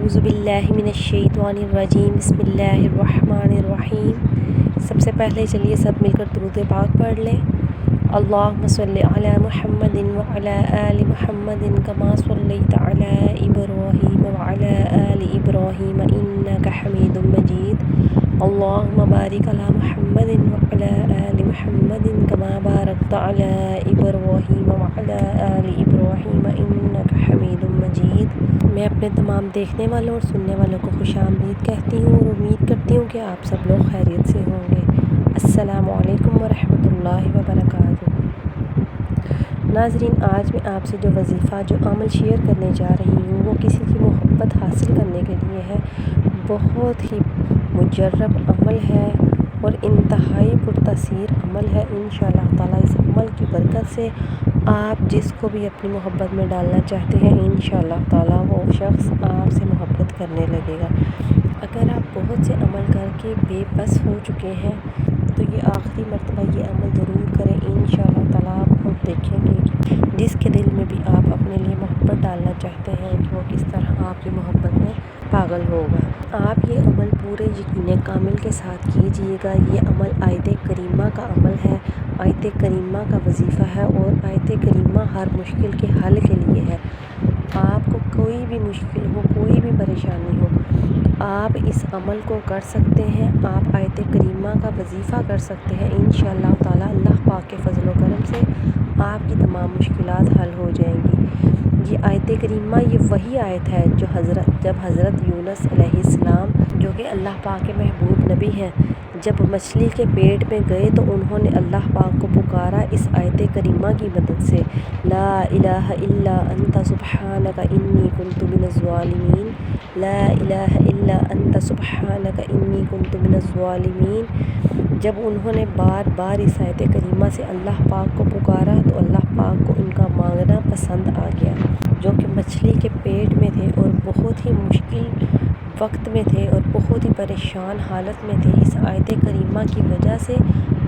اعوذ باللہ من الشیطان الرجیم بسم اللہ الرحمن الرحیم۔ سب سے پہلے چلیے سب مل کر درود پاک پڑھ لیں۔ اللہم صلی علی محمد وعلی آل محمد کما صلیت علی ابراہیم وعلی آل ابراہیم انک حمید مجید۔ اللہم بارک علی محمد وعلی آل محمد کما بارکت علی ابراہیم وعلی آل ابراہیم انک حمید مجید۔ میں اپنے تمام دیکھنے والوں اور سننے والوں کو خوش آمدید کہتی ہوں اور امید کرتی ہوں کہ آپ سب لوگ خیریت سے ہوں گے۔ السلام علیکم ورحمۃ اللہ وبرکاتہ۔ ناظرین، آج میں آپ سے جو وظیفہ جو عمل شیئر کرنے جا رہی ہوں وہ کسی کی محبت حاصل کرنے کے لیے ہے۔ بہت ہی مجرب عمل ہے اور انتہائی پرتاثیر عمل ہے۔ انشاءاللہ تعالیٰ اس عمل کی برکت سے آپ جس کو بھی اپنی محبت میں ڈالنا چاہتے ہیں انشاءاللہ تعالیٰ وہ شخص آپ سے محبت کرنے لگے گا۔ اگر آپ بہت سے عمل کر کے بے بس ہو چکے ہیں تو یہ آخری مرتبہ یہ عمل ضرور کریں۔ انشاءاللہ تعالیٰ آپ خود دیکھیں گے کہ جس کے دل میں بھی آپ اپنے لیے محبت ڈالنا چاہتے ہیں کہ وہ کس طرح آپ کی محبت میں پاگل ہوگا۔ آپ یہ عمل پورے یقین کامل کے ساتھ کیجئے گا۔ یہ عمل آیت کریمہ کا عمل ہے، آیت کریمہ کا وظیفہ ہے اور آیت کریمہ ہر مشکل کے حل کے لیے ہے۔ آپ کو کوئی بھی مشکل ہو، کوئی بھی پریشانی ہو، آپ اس عمل کو کر سکتے ہیں۔ آپ آیت کریمہ کا وظیفہ کر سکتے ہیں۔ انشاءاللہ تعالیٰ اللہ پاک کے فضل و کرم سے آپ کی تمام مشکلات حل ہو جائیں گی۔ یہ آیت کریمہ یہ وہی آیت ہے جب حضرت یونس علیہ السلام جو کہ اللہ پاک کے محبوب نبی ہیں، جب مچھلی کے پیٹ میں گئے تو انہوں نے اللہ پاک کو پکارا اس آیت کریمہ کی مدد سے، لا الہ الا انت سبحانک انی کنت من الظالمین، لا الہ الا انت سبحانک انی کنت من الظالمین۔ جب انہوں نے بار بار اس آیت کریمہ سے اللہ پاک کو پکارا تو اللہ پاک کو ان کا مانگنا پسند آ گیا۔ جو کہ مچھلی کے پیٹ میں تھے اور بہت ہی مشکل وقت میں تھے اور بہت ہی پریشان حالت میں تھے، اس آیت کریمہ کی وجہ سے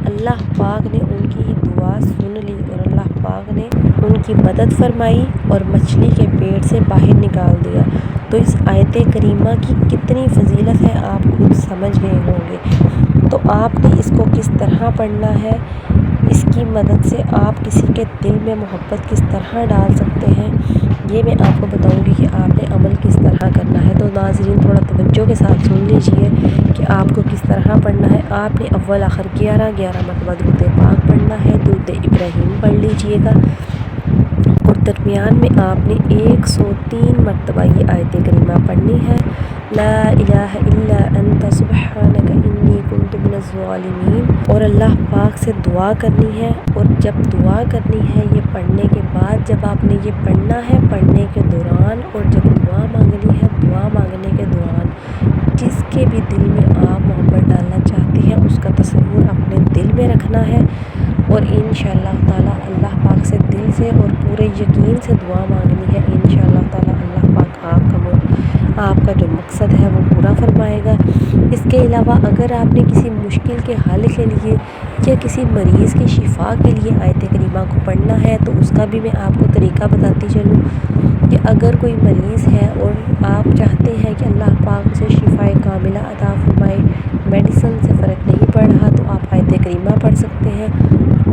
اللہ پاک نے ان کی دعا سن لی اور اللہ پاک نے ان کی مدد فرمائی اور مچھلی کے پیٹ سے باہر نکال دیا۔ تو اس آیت کریمہ کی کتنی فضیلت ہے آپ خود سمجھ گئے ہوں گے۔ تو آپ نے اس کو کس طرح پڑھنا ہے، اس کی مدد سے آپ کسی کے دل میں محبت کس طرح ڈال سکتے ہیں، یہ میں آپ کو بتاؤں گی کہ آپ نے عمل کس طرح کرنا ہے۔ تو ناظرین تھوڑا توجہ کے ساتھ سن لیجئے کہ آپ کو کس طرح پڑھنا ہے۔ آپ نے اول آخر 11 مرتبہ درود پاک پڑھنا ہے، درود ابراہیم پڑھ لیجئے گا اور درمیان میں آپ نے 103 مرتبہ یہ آیت کریمہ پڑھنی ہے، لا الہ الا انت سبحانک انی کنت من الظالمین، اور اللہ پاک سے دعا کرنی ہے۔ اور جب دعا کرنی ہے یہ پڑھنے کے بعد، جب آپ نے یہ پڑھنا ہے پڑھنے کے دوران، اور جب دعا مانگنی ہے دعا مانگنے کے دوران، جس کے بھی دل میں آپ محبت ڈالنا چاہتے ہیں اس کا تصور اپنے دل میں رکھنا ہے اور انشاءاللہ تعالیٰ اللہ پاک سے دل سے اور پورے یقین سے دعا مانگنی ہے۔ انشاءاللہ تعالیٰ اللہ پاک آپ کا جو مقصد ہے وہ پورا فرمائے گا۔ اس کے علاوہ اگر آپ نے کسی مشکل کے حل کے لیے یا کسی مریض کی شفا کے لیے آیت کریمہ کو پڑھنا ہے تو اس کا بھی میں آپ کو طریقہ بتاتی چلوں کہ اگر کوئی مریض ہے اور آپ چاہتے ہیں کہ اللہ پاک اسے شفائے کاملہ عطا فرمائے، میڈیسن سے فرق نہیں پڑ رہا، تو آپ آیت کریمہ پڑھ سکتے ہیں۔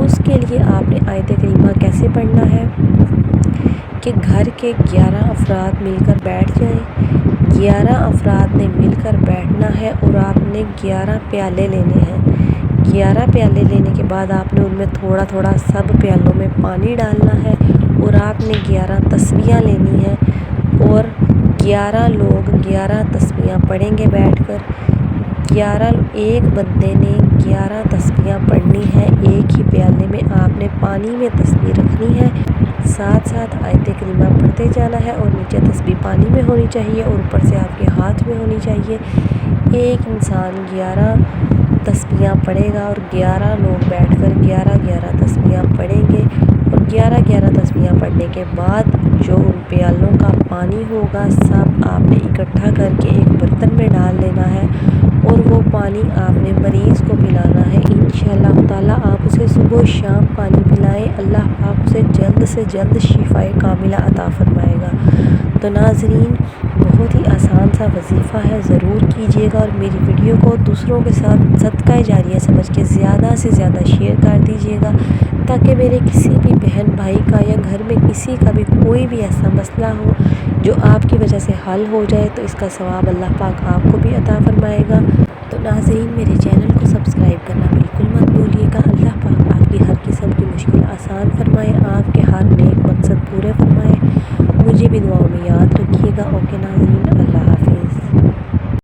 اس کے لیے آپ نے آیت کریمہ کیسے پڑھنا ہے کہ گھر کے 11 افراد مل کر بیٹھ جائیں۔ 11 افراد نے مل کر بیٹھنا ہے اور آپ نے 11 پیالے لینے ہیں۔ 11 پیالے لینے کے بعد آپ نے ان میں تھوڑا تھوڑا سب پیالوں میں پانی ڈالنا ہے اور آپ نے 11 تسبیحاں لینی ہیں اور 11 لوگ 11 تسبیحاں پڑھیں گے بیٹھ کر۔ ایک بندے نے 11 تسبیحاں پڑھنی ہے، ایک ہی پیالے میں آپ نے پانی میں تسبیح رکھنی ہے، ساتھ ساتھ آیت کریمہ پڑھتے جانا ہے اور نیچے تسبیح پانی میں ہونی چاہیے اور اوپر سے آپ کے ہاتھ میں ہونی چاہیے۔ ایک انسان 11 تسبیحاں پڑھے گا اور 11 لوگ بیٹھ کر 11 تسبیحاں پڑھیں گے اور 11 تسبیحاں پڑھنے کے بعد جو ان پیالوں کا پانی ہوگا سب آپ نے اکٹھا کر کے ایک برتن میں ڈال لینا ہے اور وہ پانی آپ نے مریض کو پلانا ہے۔ انشاءاللہ تعالیٰ آپ اسے صبح و شام پانی پلائیں، اللہ پاک اسے جلد سے جلد شفائے کاملہ عطا فرمائے گا۔ تو ناظرین بہت ہی آسان سا کا وظیفہ ہے، ضرور کیجیے گا، اور میری ویڈیو کو دوسروں کے ساتھ صدقہ جاریہ سمجھ کے زیادہ سے زیادہ شیئر کر دیجیے گا، تاکہ میرے کسی بھی بہن بھائی کا یا گھر میں کسی کا بھی کوئی بھی ایسا مسئلہ ہو جو آپ کی وجہ سے حل ہو جائے، تو اس کا ثواب اللہ پاک آپ کو بھی عطا فرمائے گا۔ تو ناظرین، میرے چینل کو سبسکرائب کرنا بالکل مت بھولیے گا۔ اللہ پاک آپ کی ہر قسم کی مشکل آسان فرمائے، آپ کے ہر نیک مقصد پورے فرمائے۔ مجھے بھی دعاؤں میں یاد رکھیے گا۔ اوکے ناظرین۔